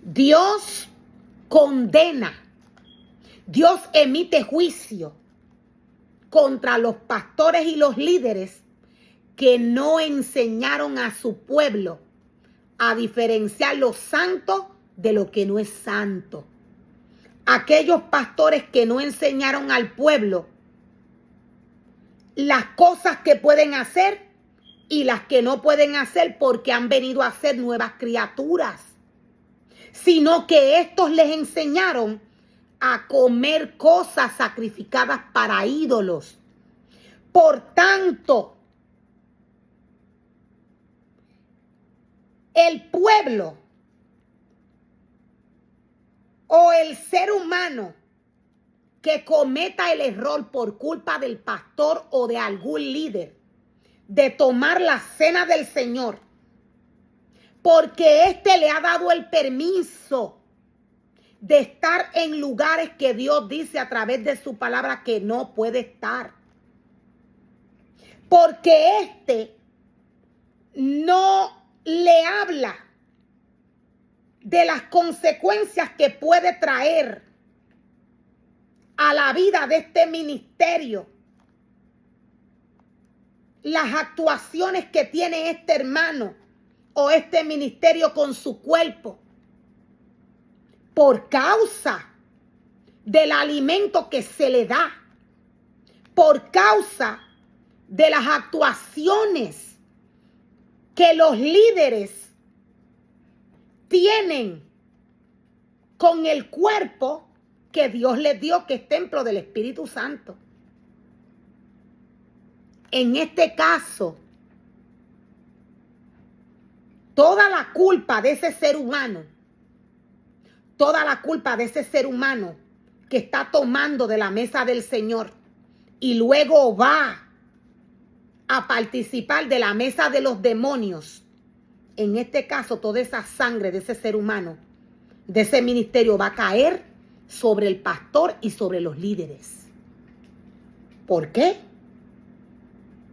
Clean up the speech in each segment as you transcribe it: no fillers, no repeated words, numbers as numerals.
Dios condena, Dios emite juicio contra los pastores y los líderes que no enseñaron a su pueblo a diferenciar lo santo de lo que no es santo. Aquellos pastores que no enseñaron al pueblo las cosas que pueden hacer y las que no pueden hacer porque han venido a ser nuevas criaturas, sino que estos les enseñaron a comer cosas sacrificadas para ídolos. Por tanto, el pueblo o el ser humano que cometa el error por culpa del pastor o de algún líder de tomar la cena del Señor, porque éste le ha dado el permiso de estar en lugares que Dios dice a través de su palabra que no puede estar, porque éste no le habla de las consecuencias que puede traer a la vida de este ministerio, las actuaciones que tiene este hermano o este ministerio con su cuerpo, por causa del alimento que se le da, por causa de las actuaciones que los líderes tienen con el cuerpo que Dios les dio, que es templo del Espíritu Santo. En este caso, toda la culpa de ese ser humano, toda la culpa de ese ser humano que está tomando de la mesa del Señor y luego va a participar de la mesa de los demonios, en este caso toda esa sangre de ese ser humano, de ese ministerio, va a caer sobre el pastor y sobre los líderes. ¿Por qué?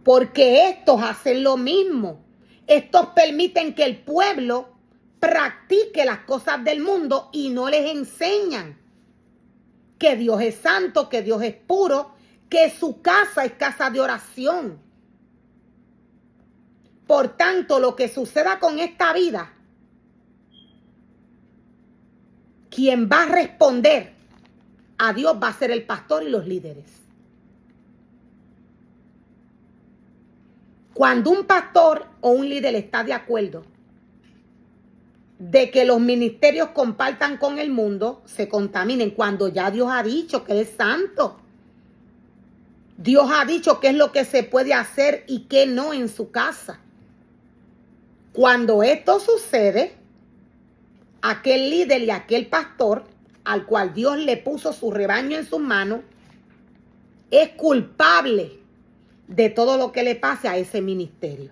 Porque estos hacen lo mismo. Estos permiten que el pueblo practique las cosas del mundo y no les enseñan que Dios es santo, que Dios es puro, que su casa es casa de oración. Por tanto, lo que suceda con esta vida, quien va a responder a Dios va a ser el pastor y los líderes. Cuando un pastor o un líder está de acuerdo de que los ministerios compartan con el mundo, se contaminen, cuando ya Dios ha dicho que es santo. Dios ha dicho qué es lo que se puede hacer y qué no en su casa. Cuando esto sucede, aquel líder y aquel pastor al cual Dios le puso su rebaño en sus manos es culpable de todo lo que le pase a ese ministerio.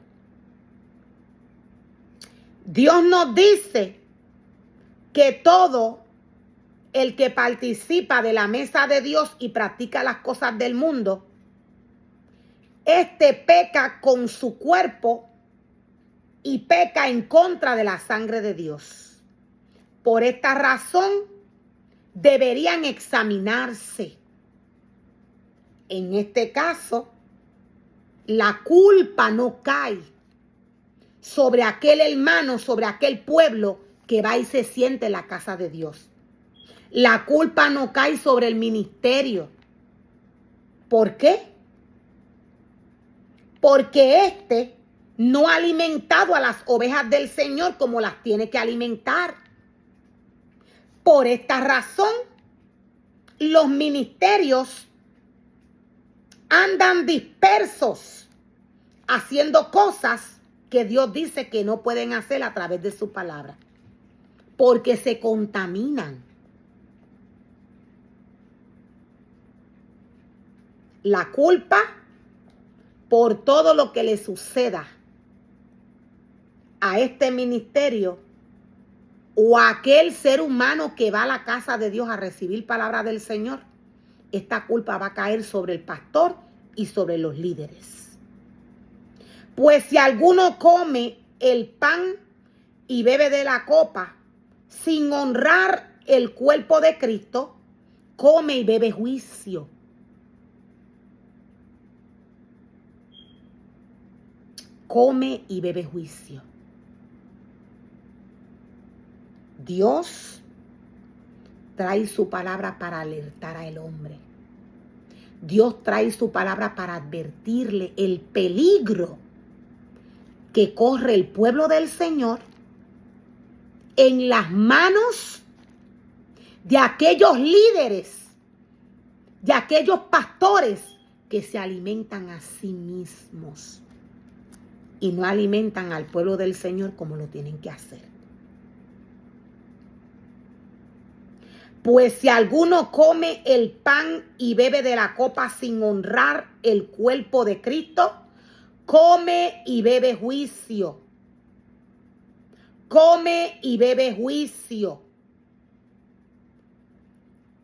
Dios nos dice que todo el que participa de la mesa de Dios y practica las cosas del mundo, este peca con su cuerpo y peca en contra de la sangre de Dios. Por esta razón, deberían examinarse. En este caso, la culpa no cae sobre aquel hermano, sobre aquel pueblo que va y se siente en la casa de Dios. La culpa no cae sobre el ministerio. ¿Por qué? Porque éste no ha alimentado a las ovejas del Señor como las tiene que alimentar. Por esta razón, los ministerios andan dispersos, haciendo cosas que Dios dice que no pueden hacer a través de su palabra, porque se contaminan. La culpa por todo lo que le suceda a este ministerio o a aquel ser humano que va a la casa de Dios a recibir palabra del Señor, esta culpa va a caer sobre el pastor y sobre los líderes. Pues si alguno come el pan y bebe de la copa, sin honrar el cuerpo de Cristo, come y bebe juicio. Come y bebe juicio. Dios trae su palabra para alertar al hombre. Dios trae su palabra para advertirle el peligro que corre el pueblo del Señor en las manos de aquellos líderes, de aquellos pastores que se alimentan a sí mismos y no alimentan al pueblo del Señor como lo tienen que hacer. Pues si alguno come el pan y bebe de la copa sin honrar el cuerpo de Cristo, come y bebe juicio. Come y bebe juicio.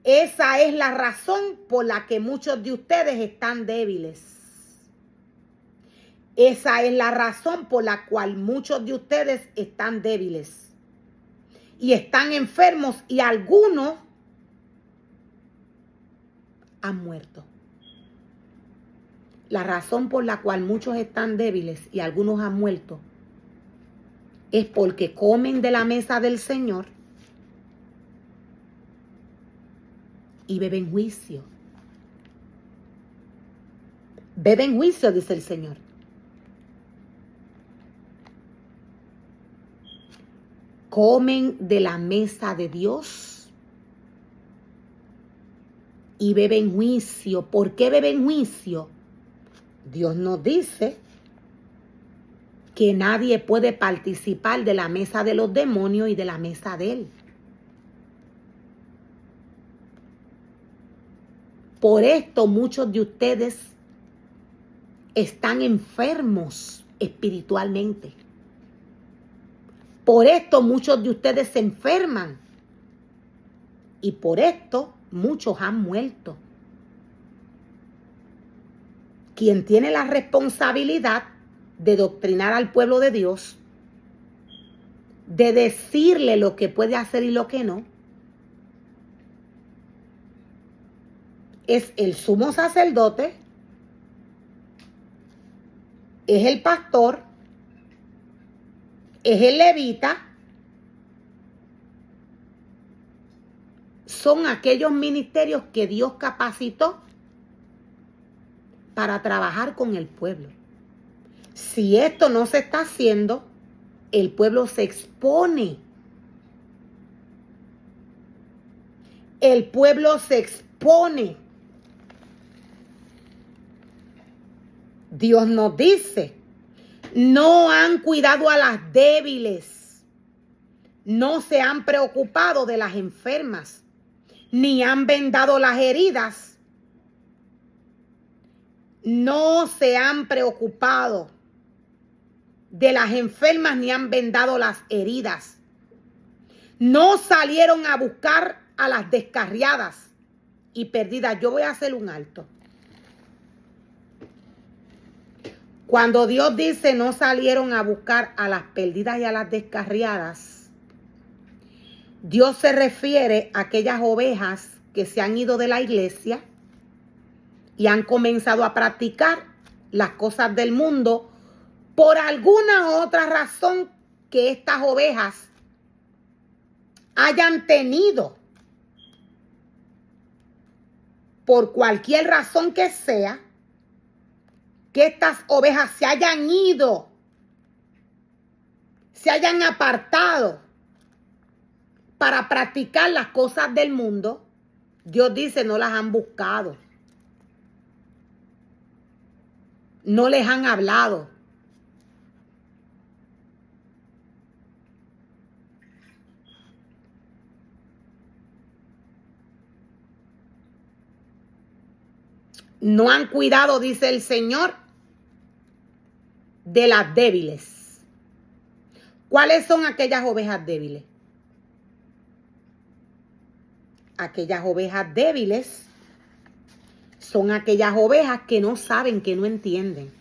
Esa es la razón por la que muchos de ustedes están débiles. Esa es la razón por la cual muchos de ustedes están débiles. Y están enfermos y algunos han muerto. La razón por la cual muchos están débiles y algunos han muerto es porque comen de la mesa del Señor y beben juicio. Beben juicio, dice el Señor. Comen de la mesa de Dios y beben juicio. ¿Por qué beben juicio? Dios nos dice que nadie puede participar de la mesa de los demonios y de la mesa de Él. Por esto muchos de ustedes están enfermos espiritualmente. Por esto muchos de ustedes se enferman. Y por esto muchos han muerto. Quien tiene la responsabilidad de doctrinar al pueblo de Dios, de decirle lo que puede hacer y lo que no, es el sumo sacerdote, es el pastor, es el levita. Son aquellos ministerios que Dios capacitó para trabajar con el pueblo. Si esto no se está haciendo, el pueblo se expone. El pueblo se expone. Dios nos dice, no han cuidado a las débiles, no se han preocupado de las enfermas, ni han vendado las heridas. No se han preocupado de las enfermas ni han vendado las heridas. No salieron a buscar a las descarriadas y perdidas. Yo voy a hacer un alto. Cuando Dios dice no salieron a buscar a las perdidas y a las descarriadas, Dios se refiere a aquellas ovejas que se han ido de la iglesia y han comenzado a practicar las cosas del mundo por alguna otra razón que estas ovejas hayan tenido. Por cualquier razón que sea, que estas ovejas se hayan ido, se hayan apartado para practicar las cosas del mundo, Dios dice no las han buscado. No les han hablado. No han cuidado, dice el Señor, de las débiles. ¿Cuáles son aquellas ovejas débiles? Aquellas ovejas débiles son aquellas ovejas que no saben, que no entienden.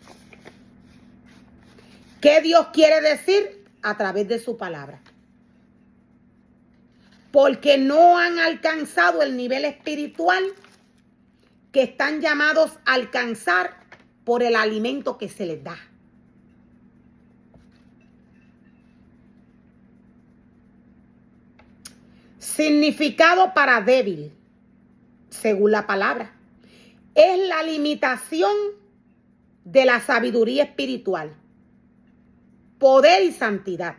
¿Qué Dios quiere decir? A través de su palabra. porque no han alcanzado el nivel espiritual que están llamados a alcanzar por el alimento que se les da. Significado para débil, según la palabra, es la limitación de la sabiduría espiritual, poder y santidad.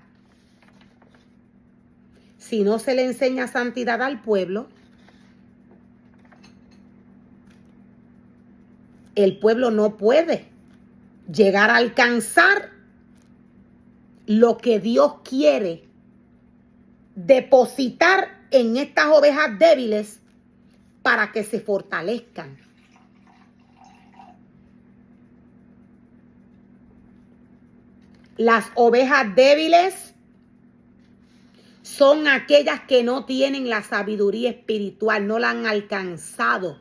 Si no se le enseña santidad al pueblo, el pueblo no puede llegar a alcanzar lo que Dios quiere depositar en estas ovejas débiles para que se fortalezcan. Las ovejas débiles son aquellas que no tienen la sabiduría espiritual, no la han alcanzado.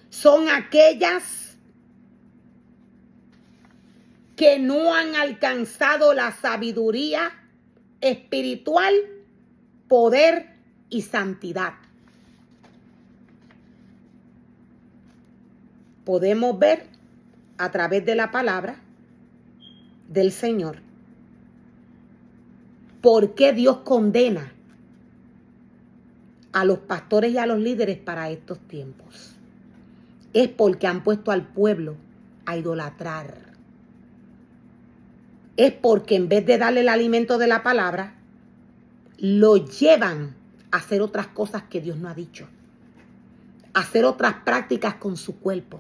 Son aquellas que no han alcanzado la sabiduría espiritual, poder y santidad. Podemos ver a través de la palabra del Señor por qué Dios condena a los pastores y a los líderes para estos tiempos. Es porque han puesto al pueblo a idolatrar. Es porque en vez de darle el alimento de la palabra, lo llevan a hacer otras cosas que Dios no ha dicho. A hacer otras prácticas con su cuerpo.